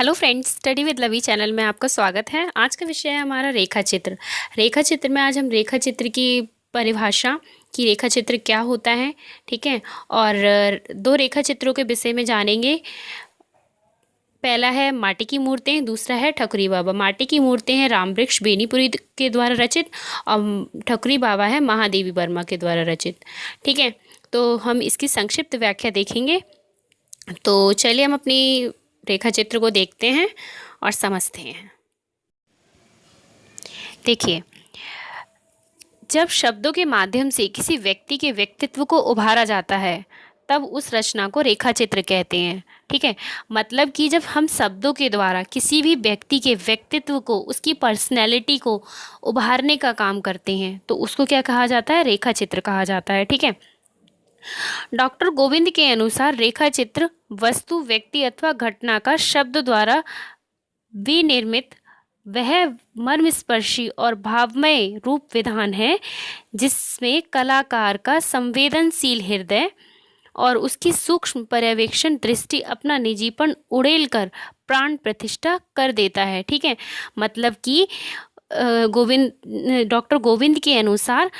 Hello friends, study with लवी channel में आपका स्वागत है। आज का विषय है हमारा रेखा चित्र। रेखा चित्र में आज हम रेखा चित्र की परिभाषा कि रेखा चित्र क्या होता है, ठीक है। और दो रेखा चित्रों के विषय में जानेंगे। पहला है माटी की मूर्तें, दूसरा है ठकुरी बाबा। माटी की मूर्तें हैं रामवृक्ष बेनीपुरी के द्वारा रचित और ठकुरी बाबा है महादेवी वर्मा के द्वारा रचित, ठीक है। तो हम इसकी संक्षिप्त व्याख्या देखेंगे। तो चलिए हम अपनी रेखा चित्र को देखते हैं और समझते हैं। देखिए, जब शब्दों के माध्यम से किसी व्यक्ति के व्यक्तित्व को उभारा जाता है तब उस रचना को रेखा चित्र कहते हैं, ठीक है। मतलब कि जब हम शब्दों के द्वारा किसी भी व्यक्ति के व्यक्तित्व को, उसकी पर्सनैलिटी को उभारने का काम करते हैं तो उसको क्या कहा जाता है? रेखा चित्र कहा जाता है, ठीक है। डॉक्टर गोविंद के अनुसार रेखा चित्र वस्तु, व्यक्ति अथवा घटना का शब्द द्वारा विनिर्मित वह मर्मस्पर्शी और भावमय रूप विधान है जिसमें कलाकार का संवेदनशील हृदय और उसकी सूक्ष्म पर्यवेक्षण दृष्टि अपना निजीपन उड़ेल कर प्राण प्रतिष्ठा कर देता है, ठीक है। मतलब कि डॉक्टर गोविंद के अनुसार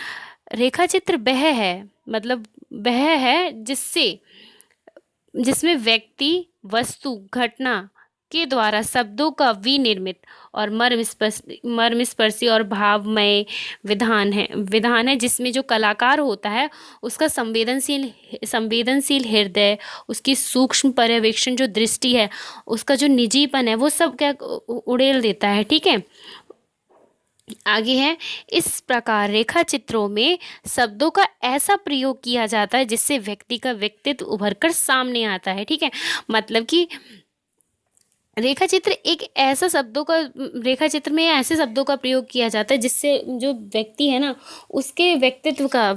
रेखा चित्र वह है, मतलब वह है जिसमें व्यक्ति, वस्तु, घटना के द्वारा शब्दों का विनिर्मित और मर्मस्पर्शी और भावमय विधान है जिसमें जो कलाकार होता है उसका संवेदनशील हृदय, उसकी सूक्ष्म पर्यवेक्षण जो दृष्टि है, उसका जो निजीपन है, वो सब क्या उड़ेल देता है, ठीक है। आगे है, इस प्रकार रेखा चित्रों में शब्दों का ऐसा प्रयोग किया जाता है जिससे व्यक्ति का व्यक्तित्व उभरकर सामने आता है, ठीक है। मतलब कि रेखा चित्र में ऐसे शब्दों का प्रयोग किया जाता है जिससे जो व्यक्ति है ना, उसके व्यक्तित्व का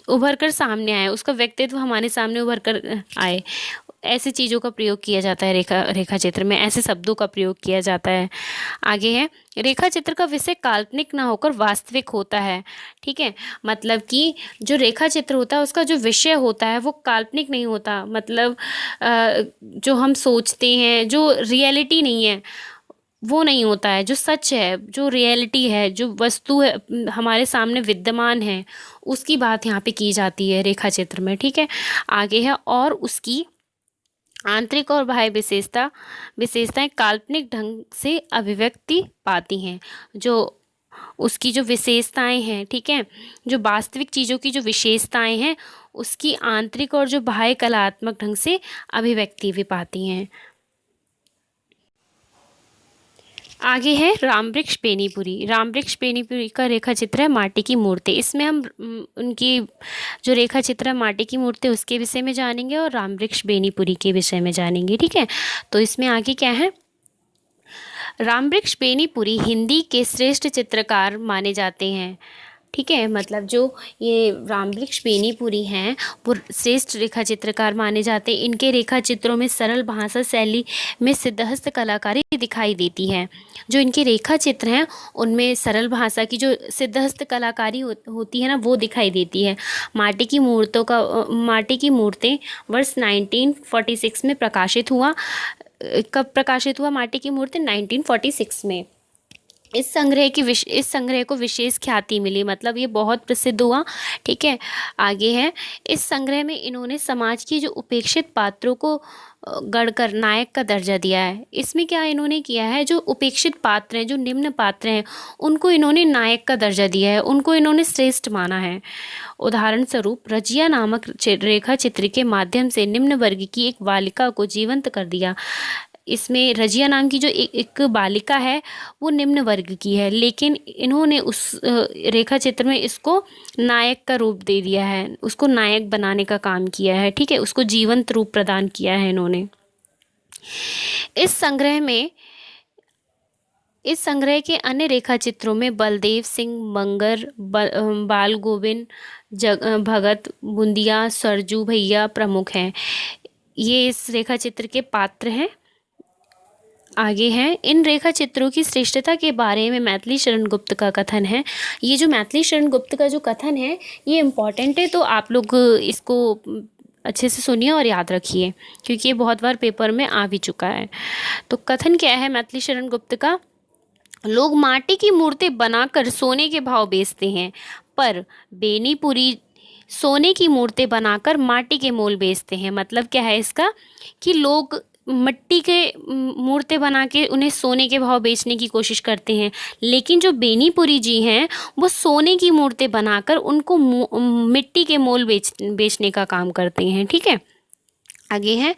उभर कर सामने आए, उसका व्यक्तित्व हमारे सामने उभर कर आए। ऐसी चीज़ों का प्रयोग किया जाता है रेखा चित्र में, ऐसे शब्दों का प्रयोग किया जाता है। आगे है, रेखा चित्र का विषय काल्पनिक ना होकर वास्तविक होता है, ठीक है। मतलब कि जो रेखा चित्र होता है उसका जो विषय होता है वो काल्पनिक नहीं होता, मतलब जो हम सोचते हैं, जो रियलिटी नहीं है वो नहीं होता है, जो सच है, जो रियलिटी है, जो वस्तु है हमारे सामने विद्यमान है, उसकी बात यहाँ पे की जाती है रेखा चित्र में, ठीक है। आगे है, और उसकी आंतरिक और बाह्य विशेषताएं काल्पनिक ढंग से अभिव्यक्ति पाती हैं। जो उसकी जो विशेषताएं हैं, ठीक है, जो वास्तविक चीज़ों की जो विशेषताएं हैं उसकी आंतरिक और जो बाह्य कलात्मक ढंग से अभिव्यक्ति भी पाती हैं। आगे है रामवृक्ष बेनीपुरी का रेखा चित्र है माटी की मूर्ति। इसमें हम उनकी जो रेखा चित्र है माटी की मूर्ति उसके विषय में जानेंगे और रामवृक्ष बेनीपुरी के विषय में जानेंगे, ठीक है। तो इसमें आगे क्या है, रामवृक्ष बेनीपुरी हिंदी के श्रेष्ठ चित्रकार माने जाते हैं, ठीक है। मतलब जो ये रामवृक्ष बेनीपुरी हैं वो श्रेष्ठ रेखा चित्रकार माने जाते हैं। इनके रेखा चित्रों में सरल भाषा शैली में सिद्धहस्त कलाकारी दिखाई देती है। जो इनके रेखा चित्र हैं उनमें सरल भाषा की जो सिद्धहस्त कलाकारी होती है ना, वो दिखाई देती है। माटी की मूर्तें वर्ष 1946 में प्रकाशित हुआ। कब प्रकाशित हुआ माटी की मूर्ति? 1946 में। इस संग्रह को विशेष ख्याति मिली, मतलब ये बहुत प्रसिद्ध हुआ, ठीक है। आगे है, इस संग्रह में इन्होंने समाज की जो उपेक्षित पात्रों को गढ़कर नायक का दर्जा दिया है। इसमें क्या इन्होंने किया है, जो उपेक्षित पात्र हैं, जो निम्न पात्र हैं, उनको इन्होंने नायक का दर्जा दिया है, उनको इन्होंने श्रेष्ठ माना है। उदाहरण स्वरूप रजिया नामक रेखा चित्र के माध्यम से निम्न वर्ग की एक बालिका को जीवंत कर दिया। इसमें रजिया नाम की जो एक बालिका है वो निम्न वर्ग की है, लेकिन इन्होंने उस रेखा चित्र में इसको नायक का रूप दे दिया है, उसको नायक बनाने का काम किया है, ठीक है, उसको जीवंत रूप प्रदान किया है इन्होंने। इस संग्रह के अन्य रेखा चित्रों में बलदेव सिंह मंगर, बाल गोविंद भगत, बुंदिया, सरजू भैया प्रमुख हैं। ये इस रेखा चित्र के पात्र हैं। आगे हैं, इन रेखा चित्रों की श्रेष्ठता के बारे में मैथिली शरण गुप्त का कथन है। ये जो मैथिली शरण गुप्त का जो कथन है ये इम्पॉर्टेंट है, तो आप लोग इसको अच्छे से सुनिए और याद रखिए, क्योंकि ये बहुत बार पेपर में आ भी चुका है। तो कथन क्या है मैथिली शरण गुप्त का? लोग माटी की मूर्ति बनाकर सोने के भाव बेचते हैं, पर बेनीपुरी सोने की मूर्ति बनाकर माटी के मोल बेचते हैं। मतलब क्या है इसका, कि लोग मिट्टी के मूर्ति बना के उन्हें सोने के भाव बेचने की कोशिश करते हैं, लेकिन जो बेनीपुरी जी हैं वो सोने की मूर्ति बनाकर उनको मिट्टी के मोल बेचने का काम करते हैं। ठीक है, आगे है,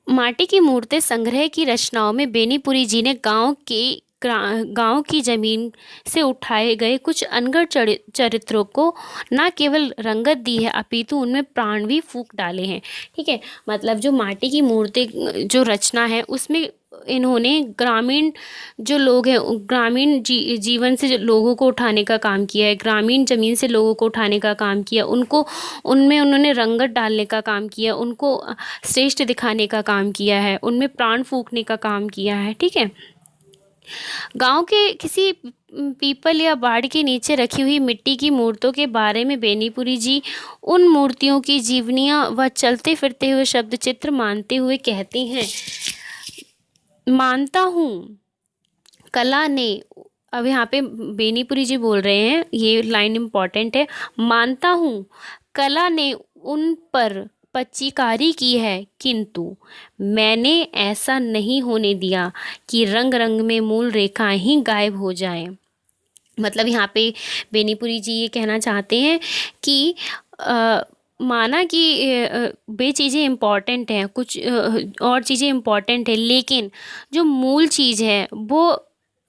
माटी की मूर्ति संग्रह की रचनाओं में बेनीपुरी जी ने गांव की जमीन से उठाए गए कुछ अनगढ़ चरित्रों को न केवल रंगत दी है, अपितु उनमें प्राण भी फूंक डाले हैं। ठीक है, मतलब जो माटी की मूर्ति जो रचना है उसमें इन्होंने ग्रामीण जो लोग हैं, ग्रामीण जीवन से जो लोगों को उठाने का काम किया है, ग्रामीण ज़मीन से लोगों को उठाने का काम किया, उनको उनमें उन्होंने रंगत डालने का काम किया, उनको श्रेष्ठ दिखाने का काम किया है, उनमें प्राण फूंकने का काम किया है। ठीक है, गांव के किसी पीपल या बाड़ के नीचे रखी हुई मिट्टी की मूर्तों के बारे में बेनीपुरी जी उन मूर्तियों की जीवनियाँ व चलते फिरते हुए शब्द चित्र मानते हुए कहते हैं, मानता हूँ कला ने, अब यहाँ पे बेनीपुरी जी बोल रहे हैं, ये लाइन इम्पॉर्टेंट है, मानता हूँ कला ने उन पर पच्चीकारी की है, किंतु मैंने ऐसा नहीं होने दिया कि रंग रंग में मूल रेखाएं ही गायब हो जाएं। मतलब यहाँ पे बेनीपुरी जी ये कहना चाहते हैं कि माना कि वे चीज़ें इम्पॉर्टेंट हैं, कुछ और चीज़ें इम्पॉर्टेंट है, लेकिन जो मूल चीज़ है वो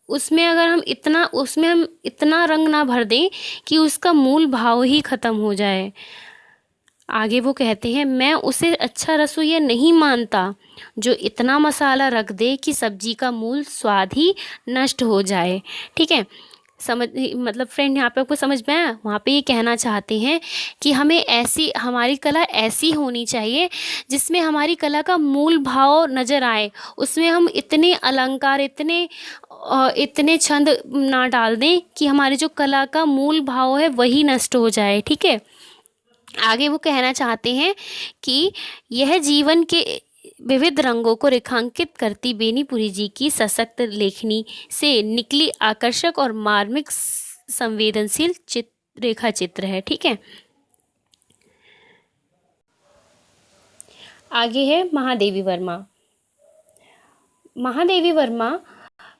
उसमें हम इतना रंग ना भर दें कि उसका मूल भाव ही ख़त्म हो जाए। आगे वो कहते हैं, मैं उसे अच्छा रसोइया नहीं मानता जो इतना मसाला रख दे कि सब्जी का मूल स्वाद ही नष्ट हो जाए। ठीक है, मतलब फ्रेंड यहाँ पे आपको समझ में आया? वहाँ पे ये कहना चाहते हैं कि हमारी कला ऐसी होनी चाहिए जिसमें हमारी कला का मूल भाव नज़र आए, उसमें हम इतने अलंकार इतने छंद ना डाल दें कि हमारी जो कला का मूल भाव है वही नष्ट हो जाए। ठीक है, आगे वो कहना चाहते हैं कि यह जीवन के विविध रंगों को रेखांकित करती बेनीपुरी जी की सशक्त लेखनी से निकली आकर्षक और मार्मिक संवेदनशील रेखा चित्र है। ठीक है, आगे है महादेवी वर्मा। महादेवी वर्मा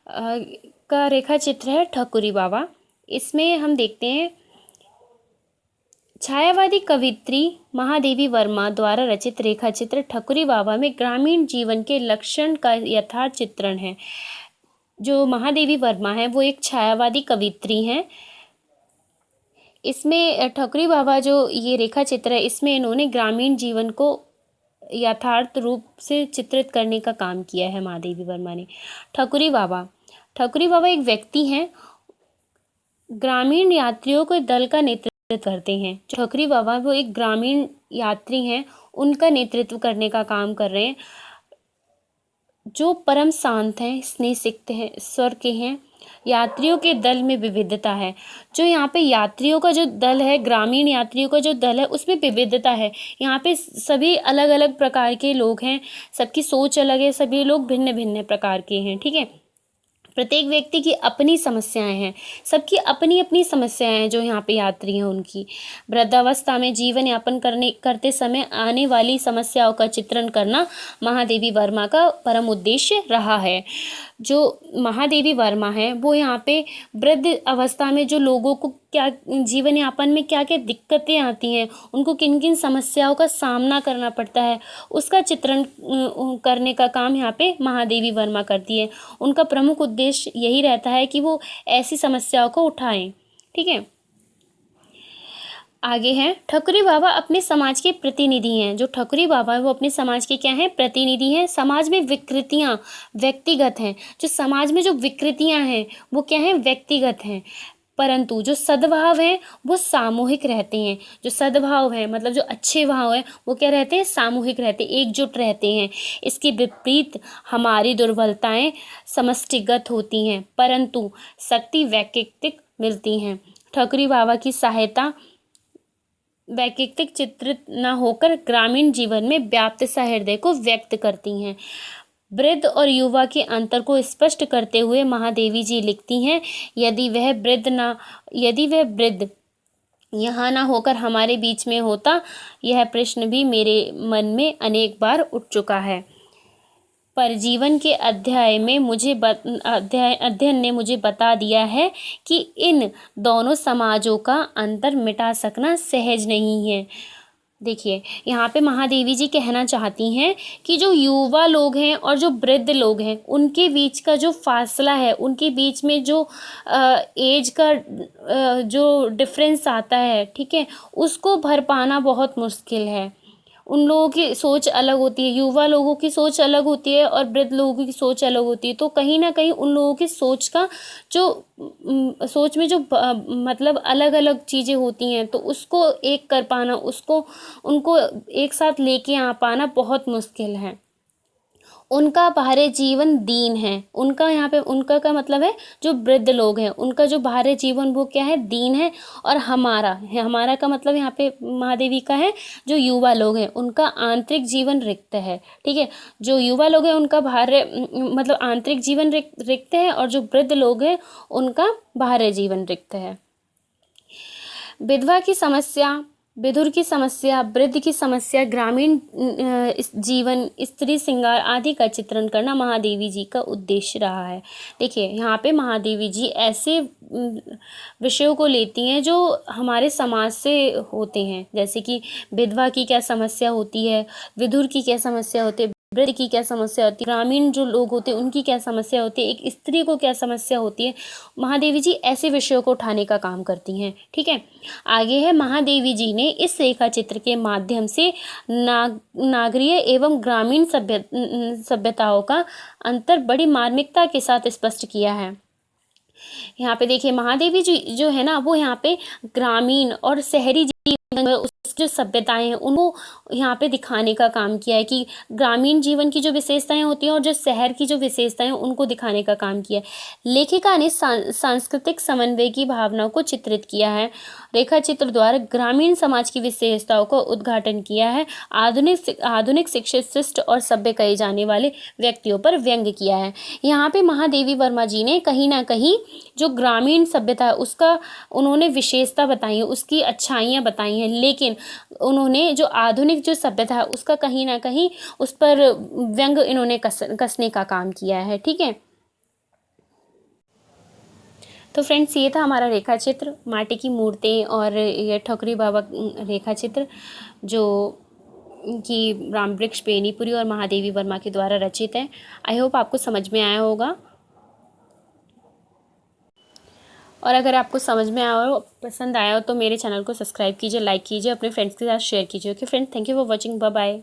का रेखा चित्र है ठकुरी बाबा। इसमें हम देखते हैं, छायावादी कवित्री महादेवी वर्मा द्वारा रचित रेखा चित्र ठकुरी बाबा में ग्रामीण जीवन के लक्षण का यथार्थ चित्रण है। जो महादेवी वर्मा है वो एक छायावादी कवित्री हैं। इसमें ठकुरी बाबा जो ये रेखा चित्र है, इसमें इन्होंने ग्रामीण जीवन को यथार्थ रूप से चित्रित करने का काम किया है महादेवी वर्मा ने। ठकुरी बाबा एक व्यक्ति हैं, ग्रामीण यात्रियों के दल का नेतृत्व करते हैं। ठकुरी बाबा वो एक ग्रामीण यात्री हैं, उनका नेतृत्व करने का काम कर रहे हैं, जो परम शांत हैं, स्नेह सिक्त हैं, स्वर के हैं। यात्रियों के दल में विविधता है। जो यहाँ पे यात्रियों का जो दल है, ग्रामीण यात्रियों का जो दल है, उसमें विविधता है। यहाँ पे सभी अलग अलग प्रकार के लोग हैं, सबकी सोच अलग है, सभी लोग भिन्न भिन्न प्रकार के हैं। ठीक है, प्रत्येक व्यक्ति की अपनी समस्याएं हैं, सबकी अपनी अपनी समस्याएं हैं। जो यहाँ पे यात्री हैं उनकी वृद्धावस्था में जीवन यापन करते समय आने वाली समस्याओं का चित्रण करना महादेवी वर्मा का परम उद्देश्य रहा है। जो महादेवी वर्मा है वो यहाँ पे वृद्ध अवस्था में जो लोगों को क्या जीवन यापन में क्या क्या दिक्कतें आती हैं, उनको किन किन समस्याओं का सामना करना पड़ता है, उसका चित्रण करने का काम यहाँ पे महादेवी वर्मा करती है। उनका प्रमुख उद्देश्य यही रहता है कि वो ऐसी समस्याओं को उठाएं। ठीक है, आगे हैं, ठकुरी बाबा अपने समाज के प्रतिनिधि हैं। जो ठकुरी बाबा है वो अपने समाज के क्या हैं? प्रतिनिधि हैं। समाज में विकृतियां व्यक्तिगत हैं। जो समाज में जो विकृतियां हैं वो क्या हैं? व्यक्तिगत हैं, परंतु जो सद्भाव हैं वो सामूहिक रहते हैं। जो सद्भाव है मतलब जो अच्छे भाव है वो क्या रहते हैं? सामूहिक रहते हैं, एकजुट रहते हैं। इसके विपरीत हमारी दुर्बलताएं समष्टिगत होती हैं, परंतु शक्ति वैयक्तिक मिलती हैं। ठकुरी बाबा की सहायता वैयक्तिक चित्र न होकर ग्रामीण जीवन में व्याप्त सहृदय को व्यक्त करती हैं। वृद्ध और युवा के अंतर को स्पष्ट करते हुए महादेवी जी लिखती हैं, यदि वह वृद्ध यहाँ ना होकर हमारे बीच में होता, यह प्रश्न भी मेरे मन में अनेक बार उठ चुका है। पर जीवन के अध्ययन ने मुझे बता दिया है कि इन दोनों समाजों का अंतर मिटा सकना सहज नहीं है। देखिए, यहाँ पे महादेवी जी कहना चाहती हैं कि जो युवा लोग हैं और जो वृद्ध लोग हैं, उनके बीच का जो फासला है, उनके बीच में जो एज का जो डिफरेंस आता है, ठीक है, उसको भर पाना बहुत मुश्किल है। उन लोगों की सोच अलग होती है, युवा लोगों की सोच अलग होती है और वृद्ध लोगों की सोच अलग होती है। तो कहीं ना कहीं उन लोगों की सोच का जो सोच में जो मतलब अलग अलग चीज़ें होती हैं, तो उसको एक कर पाना, उसको उनको एक साथ लेके आ पाना बहुत मुश्किल है। उनका बाहरी जीवन दीन है। उनका यहाँ पे उनका का मतलब है जो वृद्ध लोग हैं, उनका जो बाहरी जीवन वो क्या है, दीन है। और हमारा का मतलब यहाँ पे महादेवी का है जो युवा लोग हैं, उनका आंतरिक जीवन रिक्त है। ठीक है, जो युवा लोग हैं उनका बाहरी मतलब आंतरिक जीवन रिक्त है, और जो वृद्ध लोग हैं उनका बाहरी जीवन रिक्त है। विधवा की समस्या, विधुर की समस्या, वृद्ध की समस्या, ग्रामीण जीवन, स्त्री श्रृंगार आदि का चित्रण करना महादेवी जी का उद्देश्य रहा है। देखिए, यहाँ पे महादेवी जी ऐसे विषयों को लेती हैं जो हमारे समाज से होते हैं, जैसे कि विधवा की क्या समस्या होती है, विधुर की क्या समस्या होती है, वृद्ध की क्या समस्या होती है, ग्रामीण जो लोग होते हैं उनकी क्या समस्या होती है, एक स्त्री को क्या समस्या होती है। महादेवी जी ऐसे विषयों को उठाने का काम करती हैं। ठीक है, आगे है, महादेवी जी ने इस रेखा चित्र के माध्यम से नागरीय एवं ग्रामीण सभ्यताओं का अंतर बड़ी मार्मिकता के साथ स्पष्ट किया है। यहाँ पे देखिए, महादेवी जी जो है ना, वो यहाँ पे ग्रामीण और शहरी जो सभ्यताएं हैं उनको यहाँ पे दिखाने का काम किया है, कि ग्रामीण जीवन की जो विशेषताएं होती हैं और जो शहर की जो विशेषताएं हैं उनको दिखाने का काम किया है। लेखिका ने सांस्कृतिक समन्वय की भावना को चित्रित किया है। रेखा चित्र द्वारा ग्रामीण समाज की विशेषताओं का उद्घाटन किया है। आधुनिक शिक्षित, शिष्ट और सभ्य कहे जाने वाले व्यक्तियों पर व्यंग किया है। यहाँ पे महादेवी वर्मा जी ने कहीं ना कहीं जो ग्रामीण सभ्यता है उसका उन्होंने विशेषता बताई है, उसकी अच्छाइयाँ बताई हैं, लेकिन उन्होंने जो आधुनिक जो सभ्यता है उसका कहीं ना कहीं उस पर व्यंग इन्होंने कसने का काम किया है। ठीक है, तो फ्रेंड्स, ये था हमारा रेखा चित्र, माटी की मूर्तें और ये ठकुरी बाबा रेखा चित्र जो कि रामवृक्ष बेनीपुरी और महादेवी वर्मा के द्वारा रचित है। आई होप आपको समझ में आया होगा, और अगर आपको समझ में आया हो, पसंद आया हो, तो मेरे चैनल को सब्सक्राइब कीजिए, लाइक कीजिए, अपने फ्रेंड्स के साथ शेयर कीजिए। Okay friends, thank you for watching, bye bye.